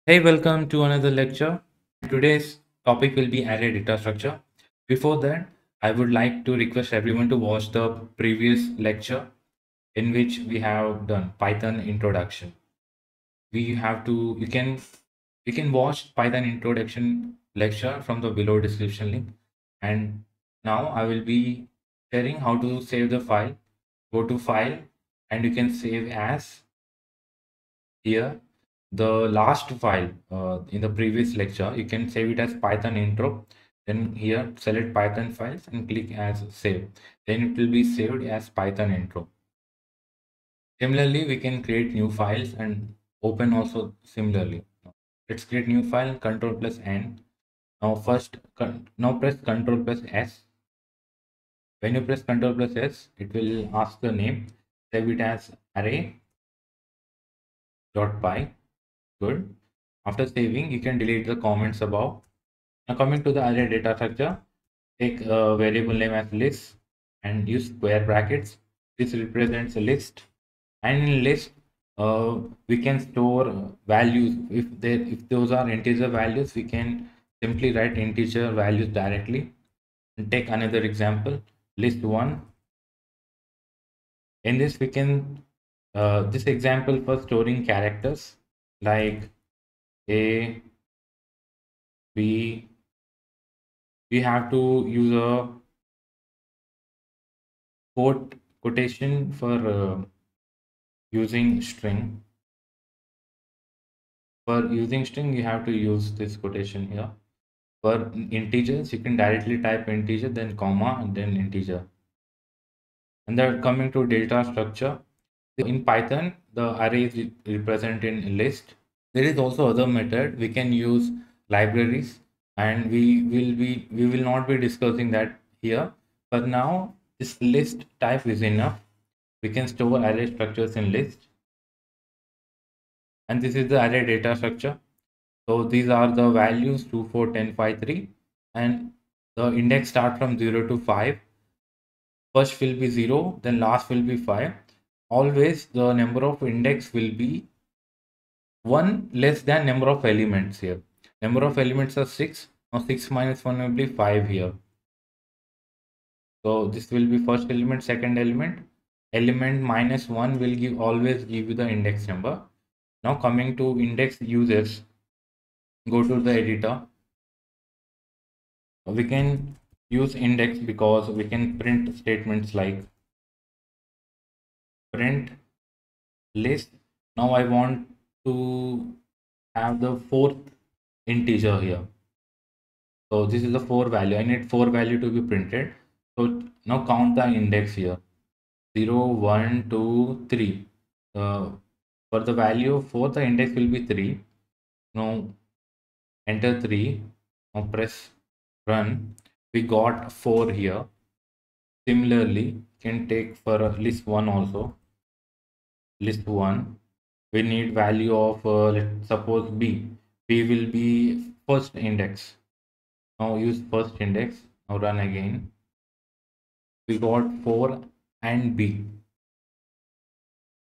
Hey, welcome to another lecture. Today's topic will be array data structure. Before that, I would like to request everyone to watch the previous lecture in which we have done Python introduction. You can watch Python introduction lecture from the below description link. And now I will be sharing how to save the file. Go to file and you can save as here the last file in the previous lecture. You can save it as Python intro, then here select Python files and click as save, then it will be saved as Python intro. Similarly, we can create new files and open also similarly. Let's create new file, control plus N. Now press control plus S. When you press control plus S, it will ask the name. Save it as array.py. Good. After saving, you can delete the comments above. Now coming to the array data structure, take a variable name as list and use square brackets. This represents a list, and in list we can store values. If those are integer values, we can simply write integer values directly. And take another example, list 1. In this we can this example for storing characters like A, B. We have to use a quotation for using string. For using string, you have to use this quotation here. For integers, you can directly type integer, then comma, and then integer. And then coming to data structure, in Python, the array is represented in list. There is also other method. We can use libraries, and we will not be discussing that here. But now this list type is enough. We can store array structures in list, and this is the array data structure. So these are the values 2, 4, 10, 5, 3, and the index start from 0 to 5. First will be 0, then last will be 5. Always the number of index will be 1 less than number of elements here. Number of elements are 6. Now 6 minus 1 will be 5 here. So this will be first element, second element. Element minus 1 will always give you the index number. Now coming to index users, go to the editor. We can use index because we can print statements like print list. Now I want to have the fourth integer here. So this is the 4 value. I need 4 value to be printed. So now count the index here. 0, 1, 2, 3. For the value of 4, the index will be 3. Now enter 3. Now press run. We got 4 here. Similarly, can take for list 1 also. List 1. We need value of let's suppose B. B will be first index. Now use first index. Now run again. We got 4 and B.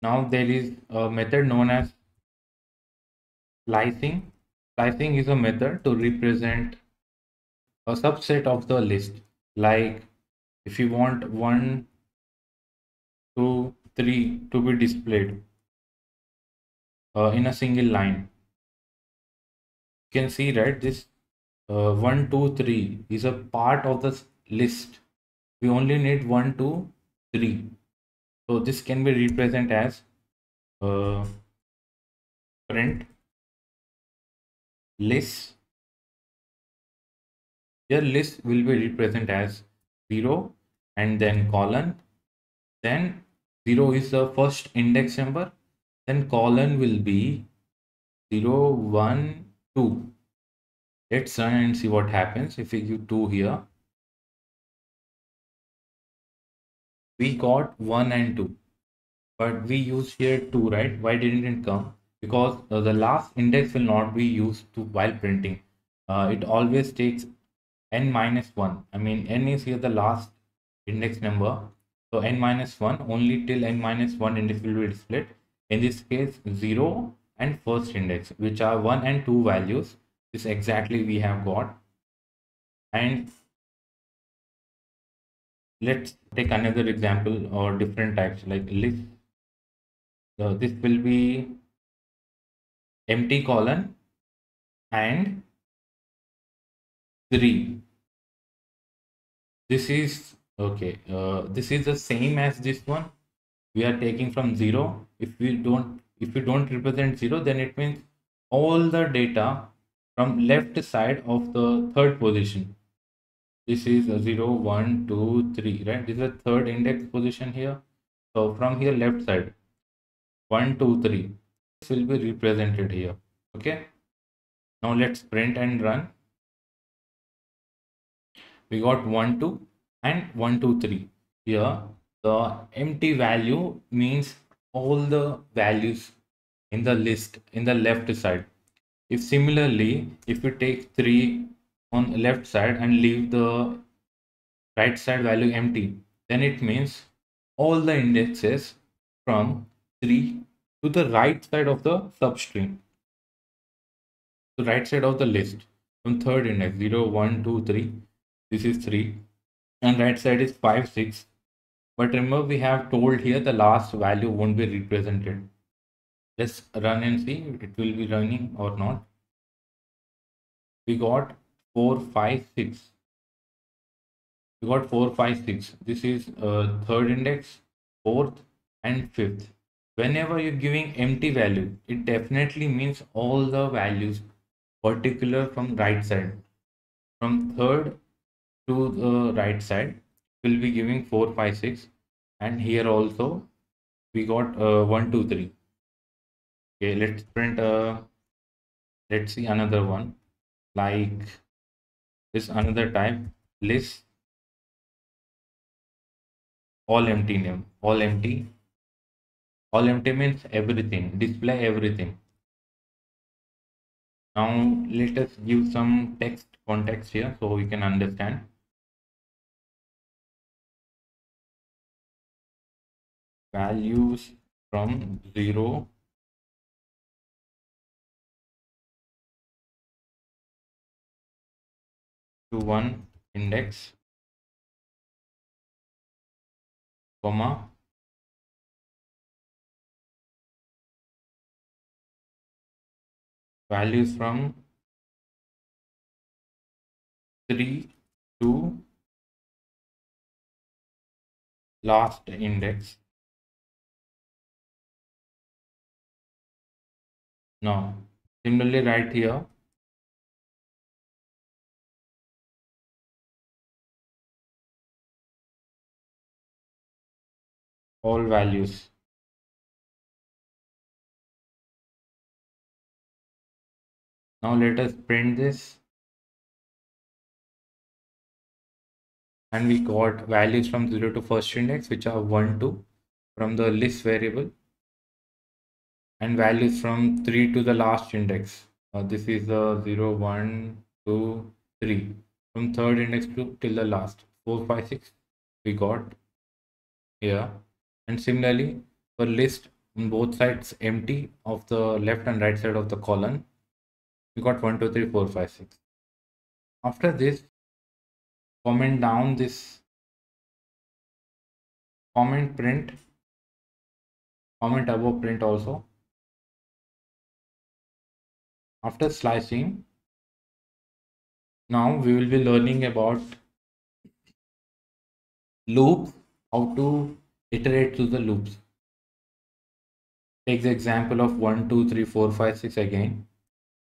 Now there is a method known as slicing. Slicing is a method to represent a subset of the list. Like if you want 1, 2, 3 to be displayed in a single line. You can see, right, this 1, 2, 3 is a part of the list. We only need 1, 2, 3. So this can be represented as print list. Your list will be represented as 0 and then colon. Then 0 is the first index number. Then colon will be 0, 1, 2. Let's run and see what happens if we give 2 here. We got 1 and 2, but we used here 2, right? Why didn't it come? Because the last index will not be used to while printing. It always takes n minus 1. I mean, n is here the last index number. So n minus 1, only till n minus 1 index will be displayed. In this case, 0 and first index, which are 1 and 2 values. This exactly we have got. And let's take another example or different types like list. This will be empty colon and 3. This is okay. This is the same as this one. We are taking from 0. If we don't represent 0, then it means all the data from left side of the third position. This is a 0, 1, 2, 3, right? This is the third index position here. So from here left side, 1, 2, 3. This will be represented here. Okay. Now let's print and run. We got 1, 2 and 1, 2, 3. Here the empty value means all the values in the list in the left side. If similarly, if you take 3 on left side and leave the right side value empty, then it means all the indexes from 3 to the right side of the substring, the right side of the list, from third index 0, 1, 2, 3. This is 3, and right side is 5, 6. But remember, we have told here the last value won't be represented. Let's run and see it will be running or not. We got 4, 5, 6. We got 4, 5, 6. This is third index, fourth, and fifth. Whenever you're giving empty value, it definitely means all the values particular from right side, from third to the right side, will be giving 4, 5, 6. And here also we got 1, 2, 3. Okay, let's print. Let's see another one like this. Another type, list all empty name. All empty. All empty means everything. Display everything. Now let us give some text context here so we can understand. Values from 0 to 1 index, comma, values from 3 to last index. Now similarly right here, all values. Now let us print this, and we got values from 0 to first index, which are 1, 2 from the list variable, and values from 3 to the last index. This is the 0, 1, 2, 3 from third index to till the last. 4, 5, 6 we got here. And similarly for list on both sides empty of the left and right side of the column, we got 1, 2, 3, 4, 5, 6. After this, comment down this, comment print, comment above print also. After slicing, now we will be learning about loops, how to iterate through the loops. Take the example of 1, 2, 3, 4, 5, 6 again.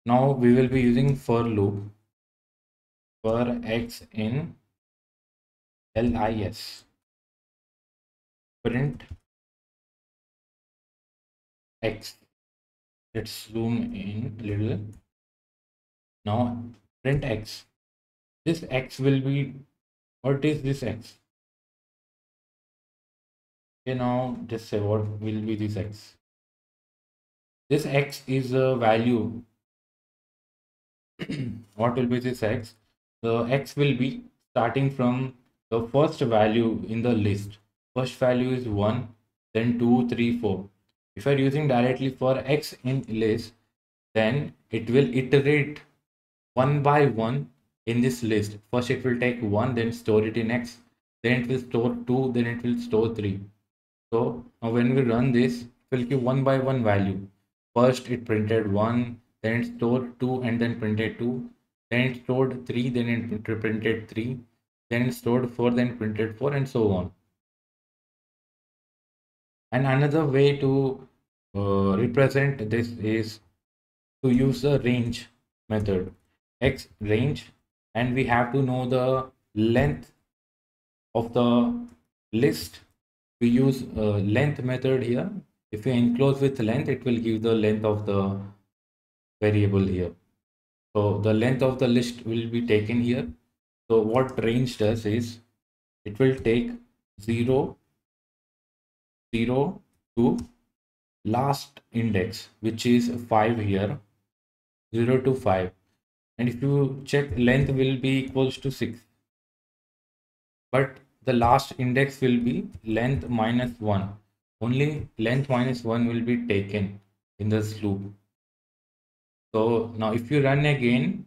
Now we will be using for loop for x in lis. Print x. Let's zoom in a little. Now print x. This x will be, what is this x? Okay, now just say what will be this x. This x is a value. What will be this x? The x will be starting from the first value in the list. First value is 1, then 2, 3, 4. If you're using directly for X in list, then it will iterate one by one in this list. First, it will take one, then store it in X, then it will store two, then it will store three. So now when we run this, it will give one by one value. First, it printed one, then it stored two, and then printed two. Then it stored three, then it printed three. Then it stored four, then it printed four, and so on. And another way to represent this is to use the range method, X range, and we have to know the length of the list. We use length method here. If we enclose with length, it will give the length of the variable here. So the length of the list will be taken here. So what range does is it will take 0, 0 to last index, which is 5 here, 0 to 5. And if you check, length will be equals to 6. But the last index will be length minus 1. Only length minus 1 will be taken in this loop. So now if you run again,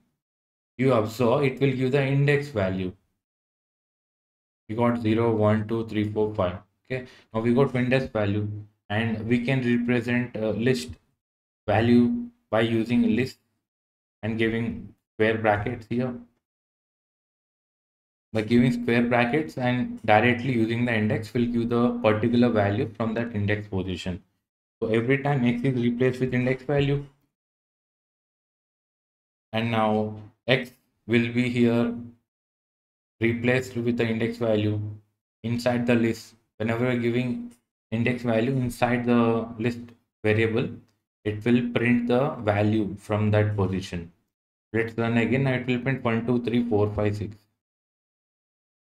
you observe it will give the index value. We got 0, 1, 2, 3, 4, 5. Okay, now we got index value, and we can represent list value by using list and giving square brackets here. By giving square brackets and directly using the index will give the particular value from that index position. So every time X is replaced with index value, and now X will be here replaced with the index value inside the list. Whenever we're giving index value inside the list variable, it will print the value from that position. Let's run again. Now it will print 1, 2, 3, 4, 5, 6.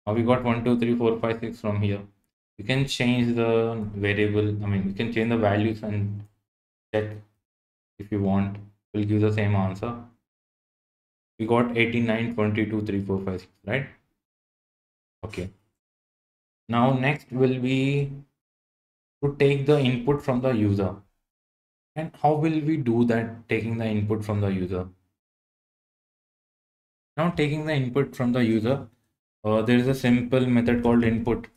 Now we got 1, 2, 3, 4, 5, 6 from here. You can change the variable. I mean, you can change the values and check if you want. It will give the same answer. We got 89, 22, 3, 4, 5, 6, right? Okay. Now next will be to take the input from the user. And how will we do that, taking the input from the user? Now taking the input from the user, there is a simple method called input,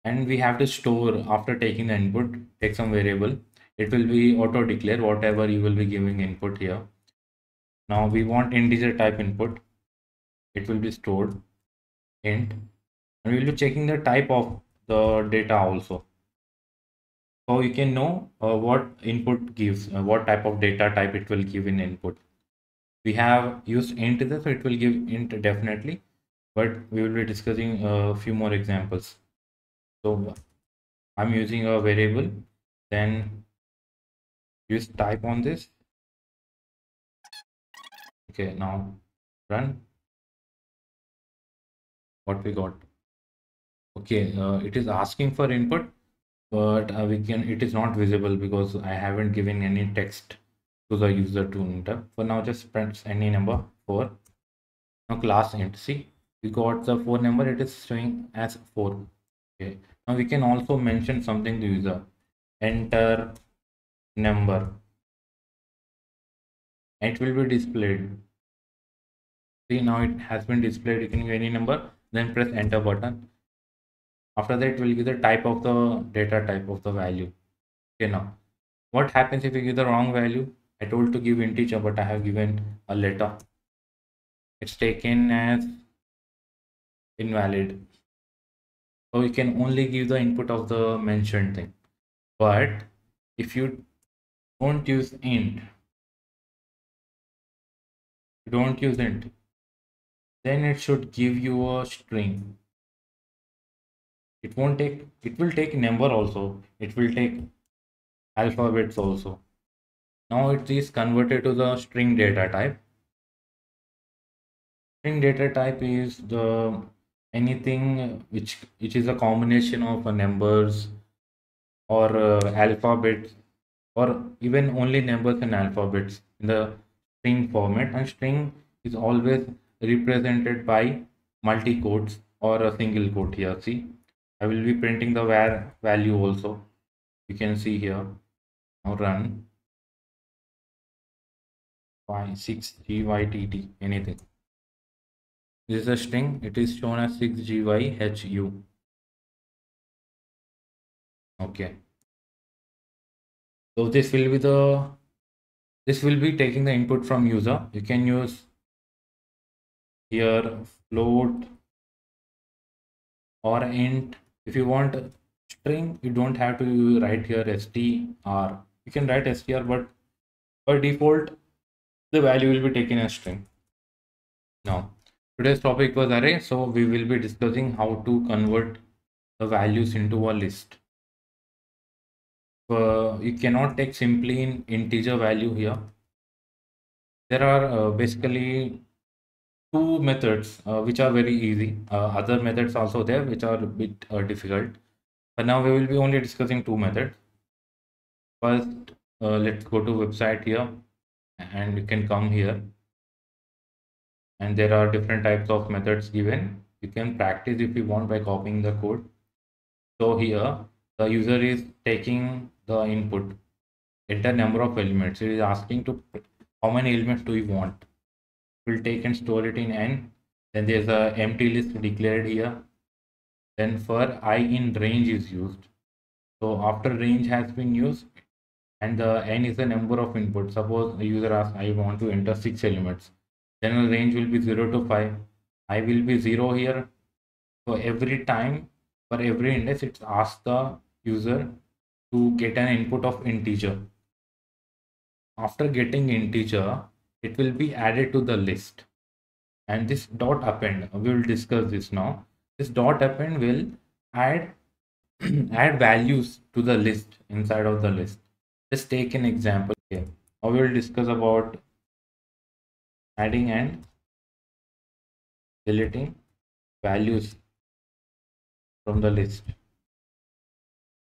and we have to store after taking the input, take some variable. It will be auto declare whatever you will be giving input here. Now we want integer type input. It will be stored int, and we will be checking the type of the data also. So you can know what input gives, what type of data type it will give in input. We have used int there, so it will give int definitely, but we will be discussing a few more examples. So I'm using a variable, then use type on this. Okay, now run. What we got? Okay, it is asking for input, but it is not visible because I haven't given any text to the user to enter. For now, just press any number 4. Now class int. See, we got the 4 number. It is showing as 4. Okay. Now we can also mention something to user. Enter number. It will be displayed. See, now it has been displayed. You can give any number, then press enter button. After that, it will give the type of the data type of the value. Okay, now what happens if you give the wrong value? I told to give integer, but I have given a letter. It's taken as invalid. So you can only give the input of the mentioned thing. But if you don't use int, then it should give you a string. It will take number also. It will take alphabets also. Now it is converted to the string data type. String data type is the anything which is a combination of numbers or alphabets, or even only numbers and alphabets in the string format. And string is always represented by multi quotes or a single quote here. See, I will be printing the var value also. You can see here. Now run 6GYTT, anything. This is a string. It is shown as 6GYHU. Okay. So this will be taking the input from user. You can use here float or int. If you want string, you don't have to write here str. You can write str, but by default the value will be taken as string. Now today's topic was array, so we will be discussing how to convert the values into a list. You cannot take simply in integer value here. There are basically two methods which are very easy. Other methods also there which are a bit difficult, but now we will be only discussing two methods. First, let's go to website here, and you can come here, and there are different types of methods given. You can practice if you want by copying the code. So here the user is taking the input, enter number of elements. It is asking to how many elements do you want. Will take and store it in n. Then there's a empty list declared here. Then for I in range is used. So after range has been used, and the n is the number of inputs. Suppose the user asks, I want to enter 6 elements. Then the range will be 0 to 5. I will be 0 here. So every time, for every index, it's asked the user to get an input of integer. After getting integer, it will be added to the list. And this dot append, we will discuss this now. This dot append will add add values to the list inside of the list. Let's take an example here. Now we will discuss about adding and deleting values from the list.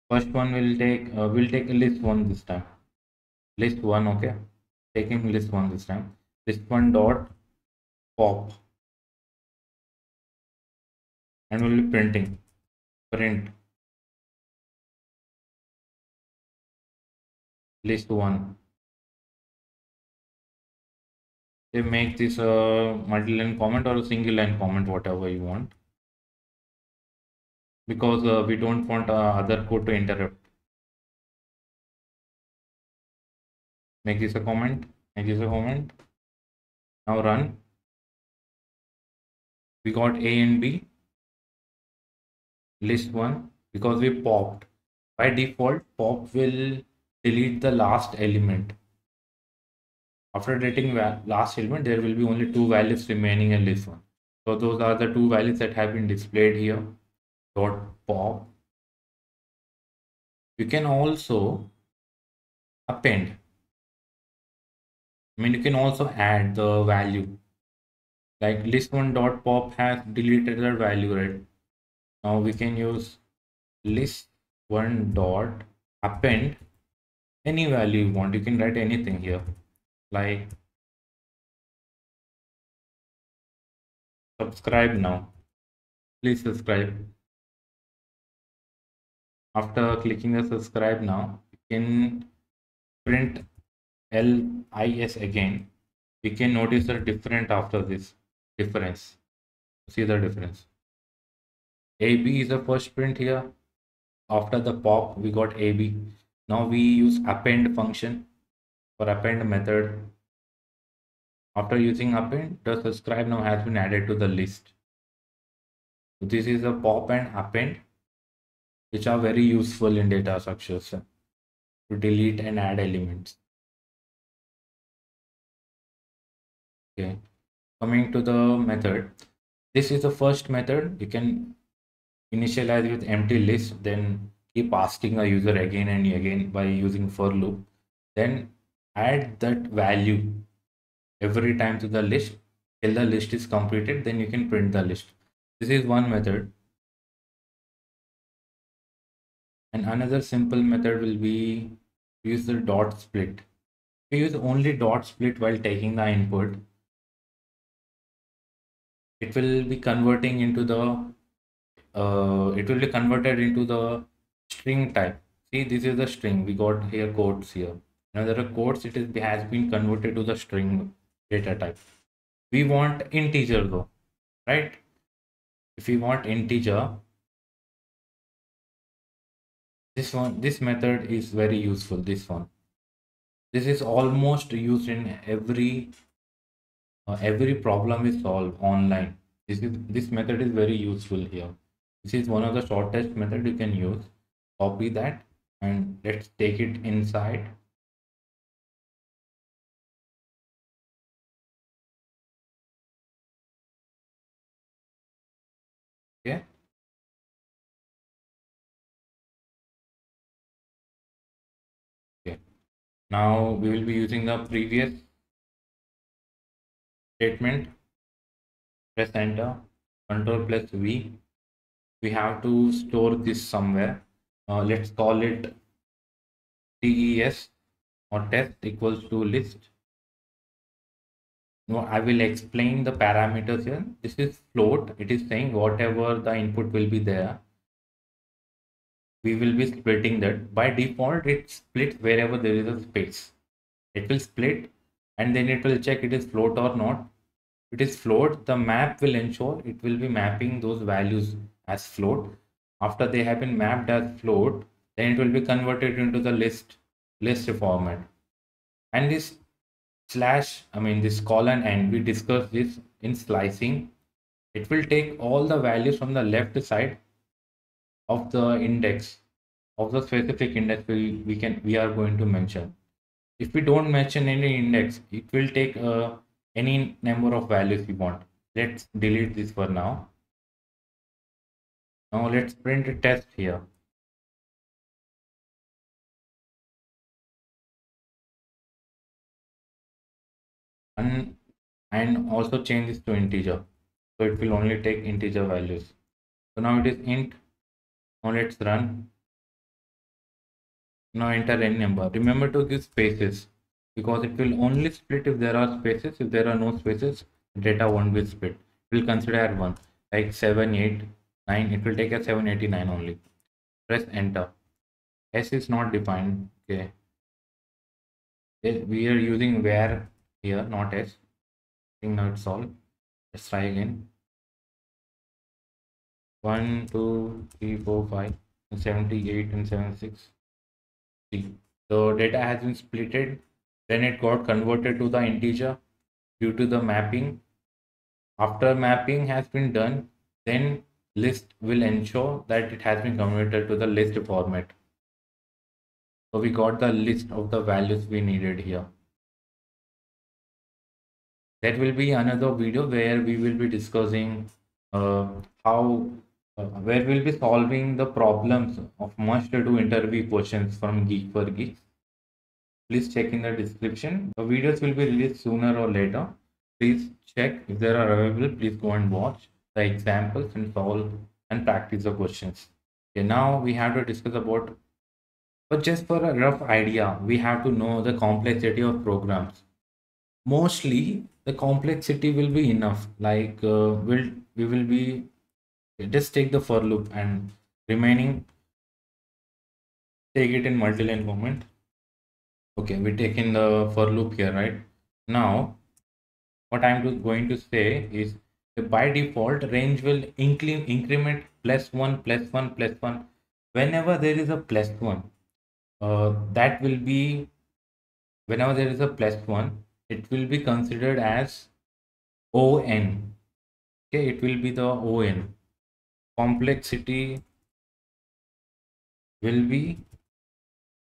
First one will take a list one this time. List one, okay. Taking list one this time. List one dot pop, and we'll be printing print list one. They make this a multi-line comment or a single line comment, whatever you want, because we don't want other code to interrupt. Make this a comment. Make this a comment. Now run. We got A and B. List one, because we popped. By default, pop will delete the last element. After deleting last element, there will be only two values remaining in list one. So those are the two values that have been displayed here. Dot pop. You can also append. I mean, you can also add the value. Like list one dot pop has deleted the value, right? Now we can use list one dot append any value you want. You can write anything here, like subscribe now. Please subscribe. After clicking the subscribe now, you can print LIS again. We can notice the different after this difference. See the difference. AB is the first print here. After the pop, we got AB. Now we use append function for append method. After using append, the subscribe now has been added to the list. So this is a pop and append, which are very useful in data structures to delete and add elements. Okay, coming to the method. This is the first method. You can initialize with empty list, then keep asking a user again and again by using for loop. Then add that value every time to the list till the list is completed. Then you can print the list. This is one method. And another simple method will be use the dot split. If you use only dot split while taking the input, it will be converting into the it will be converted into the string type. See, this is the string. We got here quotes here. Now there are quotes. Has been converted to the string data type. We want integer though, right? If we want integer, this method is very useful. This is almost used in every problem is solved online. This method is very useful here. This is one of the shortest method you can use. Copy that and let's take it inside. Okay. Okay. Now we will be using the previous statement. Press enter. Control plus V. We have to store this somewhere. Let's call it TES or test equals to list. No, I will explain the parameters here. This is float. It is saying whatever the input will be there, we will be splitting that. By default, it splits wherever there is a space. It will split and then it will check it is float or not. If it is float, the map will ensure it will be mapping those values as float. After they have been mapped as float, then it will be converted into the list format. And this this colon and we discussed this in slicing. It will take all the values from the left side of the index of the specific index we are going to mention. If we don't mention any index, it will take any number of values we want. Let's delete this for now. Now let's print a test here. And also change this to integer. So it will only take integer values. So now it is int. Now let's run. Now enter any number. Remember to give spaces because it will only split if there are spaces. If there are no spaces, data won't be split. It will consider as one, like 789. It will take as 789 only. Press enter. S is not defined. Okay. We are using where here, not S. I think now it's all. Let's try again. 1, 2, 3, 4, 5, and 78 and 76. The data has been splitted, then it got converted to the integer due to the mapping. After mapping has been done, then list will ensure that it has been converted to the list format. So we got the list of the values we needed here. There will be another video where we will be discussing where we'll be solving the problems of must-do interview questions from Geek for Geeks. Please check in the description. The videos will be released sooner or later. Please check if they are available. Please go and watch the examples and solve and practice the questions. Okay, now we have to discuss about, but just for a rough idea, we have to know the complexity of programs. Mostly, the complexity will be enough. Like we will be just take the for loop and remaining take it in multi-line moment. Okay, we take in the for loop here, right? Now, what I'm going to say is by default range will increment +1 +1 +1. Whenever there is a +1, that will be whenever there is a +1, it will be considered as ON. Okay, it will be the ON. Complexity will be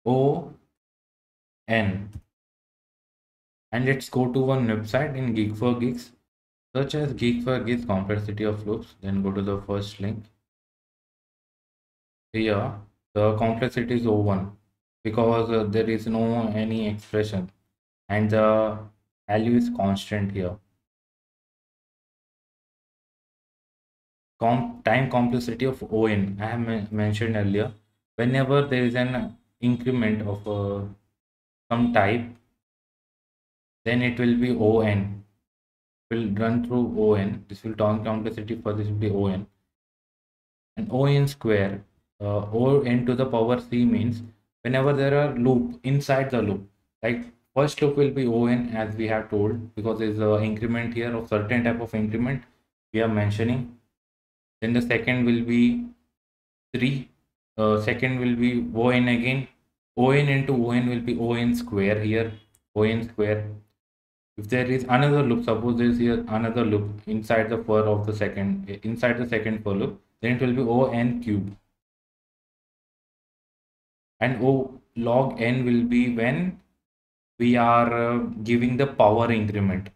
ON. And let's go to one website in Geek for Geeks. Search as Geek for Geeks complexity of loops. Then go to the first link. Here, the complexity is O1 because there is no any expression and the value is constant here. Time complexity of ON, I have mentioned earlier. Whenever there is an increment of some type, then it will be ON. Will run through ON. This will time complexity for this will be ON. And on square, on to the power c means whenever there are loop inside the loop, like first loop will be on as we have told, because there is a increment here of certain type of increment we are mentioning. Then the second will be 3, second will be on again, on into on will be on square here, on square. If there is another loop, suppose there is here another loop inside the for of the second, inside the second for loop, then it will be on cube. And O log n will be when we are giving the power increment.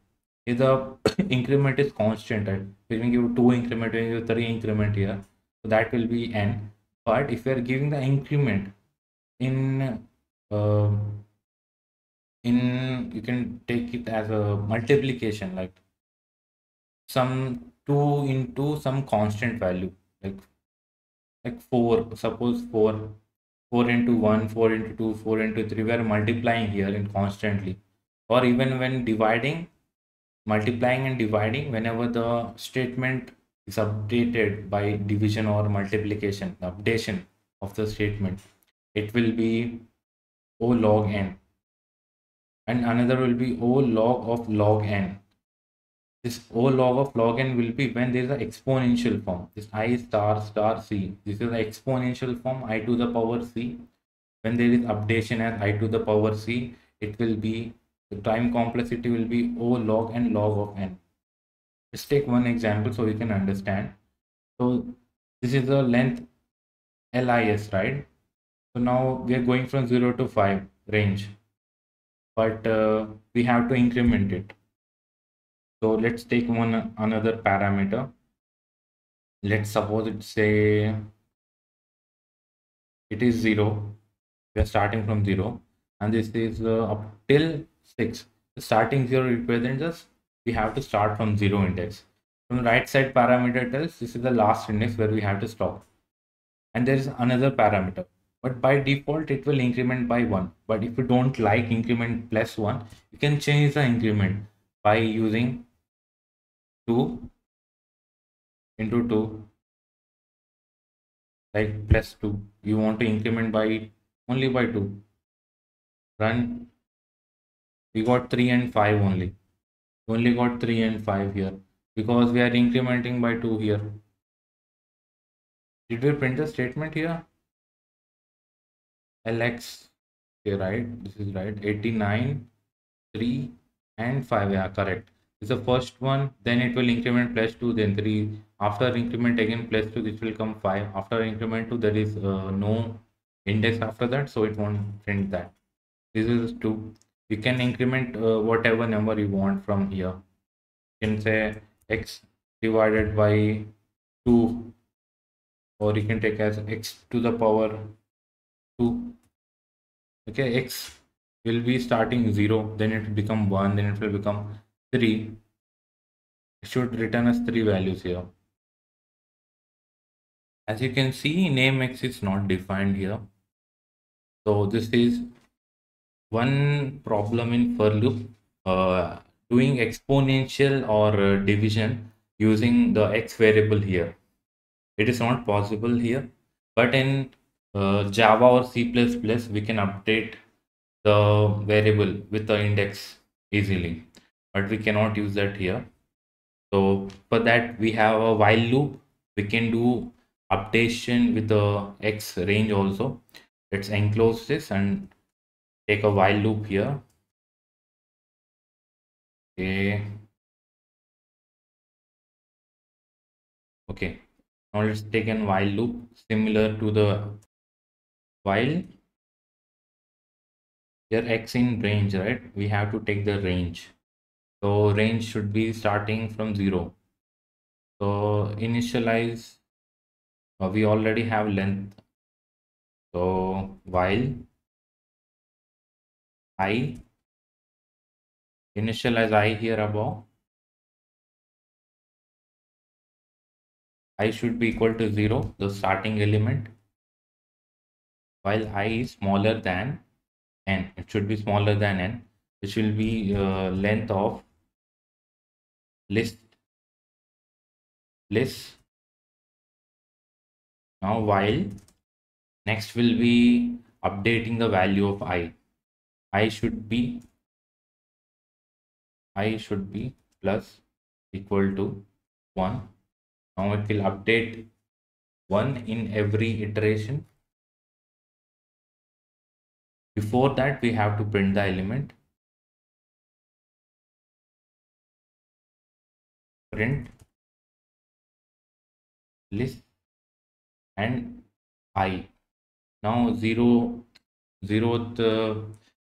If the increment is constant, right? When we give 2 increment, when we give 3 increment here, so that will be n. But if we are giving the increment in uh, you can take it as a multiplication, like some 2 into some constant value, like 4, suppose 4 into 1, 4 into 2, 4 into 3, we are multiplying here in constantly. Or even when dividing, multiplying and dividing, whenever the statement is updated by division or multiplication, the updation of the statement, it will be O log n. And another will be O log of log n. This O log of log n will be when there is an exponential form. This I star star c. This is the exponential form I to the power c. When there is updation as I to the power c, it will be the time complexity will be O log and log of n. Let's take one example so we can understand. So this is the length LIS, right? So now we are going from 0 to 5 range, but we have to increment it. So let's take one another parameter. Let's suppose it say it is 0. We are starting from 0, and this is up till 6. The starting 0 represents us we have to start from 0 index. From the right side parameter tells this is the last index where we have to stop. And there is another parameter, but by default it will increment by 1. But if you don't like increment plus 1, you can change the increment by using 2 into 2, like plus 2. You want to increment by only by 2. Run. We got 3 and 5 only. We only got 3 and 5 here because we are incrementing by 2 here. Did we print the statement here? LX, okay, right? This is right. 89, 3 and 5. Yeah, correct. This is the first one. Then it will increment plus 2, then 3. After increment again plus 2, this will come 5. After increment 2, there is no index after that, so it won't print that. This is 2. You can increment whatever number you want from here. You can say x divided by 2, or you can take as x to the power 2. Okay, x will be starting 0, then it will become 1, then it will become 3. It should return us 3 values here. As you can see, name x is not defined here. So this is one problem in for loop, doing exponential or division using the x variable here. It is not possible here, but in Java or C++, we can update the variable with the index easily, but we cannot use that here. So for that, we have a while loop. We can do updation with the x range also. Let's enclose this and take a while loop here. Okay. Okay. Now let's take a while loop similar to the while. Here x in range, right? We have to take the range. So range should be starting from 0. So initialize, we already have length. So while I, initialize I here above, I should be equal to 0, the starting element, while I is smaller than n. It should be smaller than n, which will be length of list Now while next will be updating the value of I should be plus equal to 1. Now it will update 1 in every iteration. Before that we have to print the element, print list and I. Now zeroth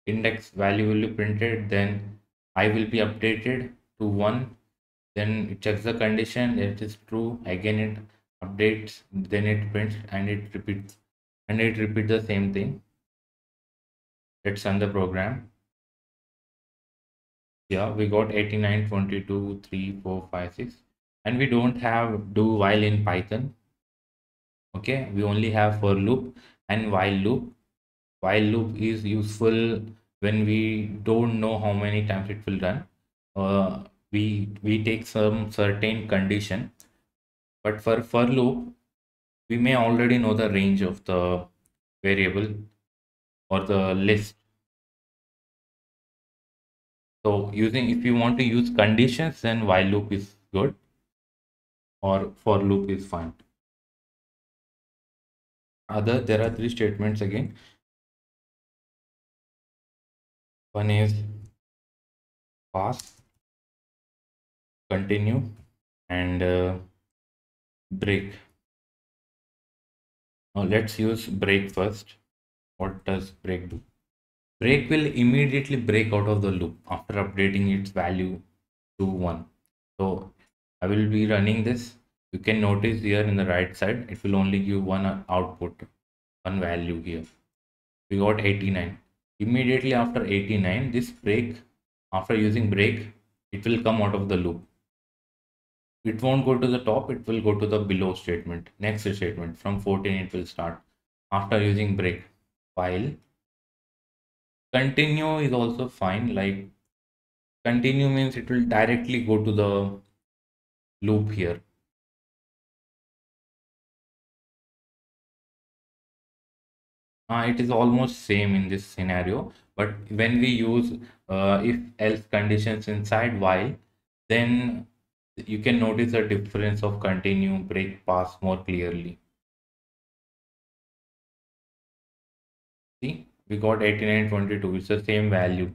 index value will be printed, then I will be updated to 1, then it checks the condition, it is true, again it updates, then it prints and it repeats the same thing. Let's run the program. Yeah, we got 89, 22, 3, 4, 5, 6, and we don't have do while in Python. Okay, we only have for loop and while loop. While loop is useful when we don't know how many times it will run. We take some certain condition, but for loop we may already know the range of the variable or the list. So using, if you want to use conditions, then while loop is good or for loop is fine. There are three statements again. One is pass, continue, and break. Now let's use break first. What does break do? Break will immediately break out of the loop after updating its value to 1. So I will be running this. You can notice here in the right side, it will only give one output, one value here. We got 89. Immediately after 89, this break, after using break, it will come out of the loop. It won't go to the top, it will go to the below statement, next statement. From 14 it will start after using break. While continue is also fine, like continue means it will directly go to the loop here. It is almost same in this scenario, but when we use if else conditions inside while, then you can notice the difference of continue, break, pass more clearly. See, we got 89, 22, it's the same value.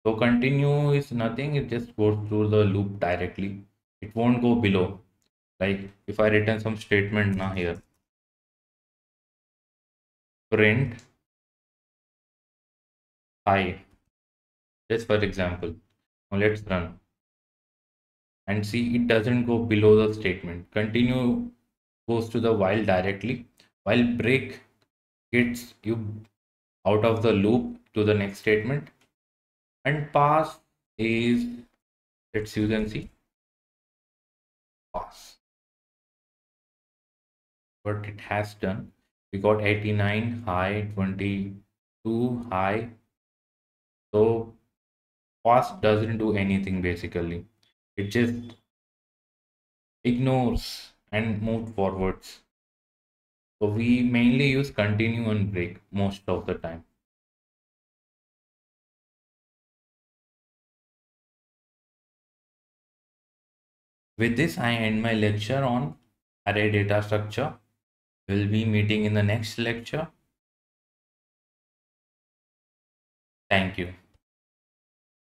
So continue is nothing, it just goes through the loop directly. It won't go below. Like if I return some statement now here, print I, just for example. Now let's run and see, it doesn't go below the statement. Continue goes to the while directly, while break gets you out of the loop to the next statement, and pass is, let's use and see, pass what it has done. We got 89 high, 22 high. So pass doesn't do anything basically. It just ignores and move forwards. So we mainly use continue and break most of the time. With this, I end my lecture on array data structure. We'll be meeting in the next lecture. Thank you.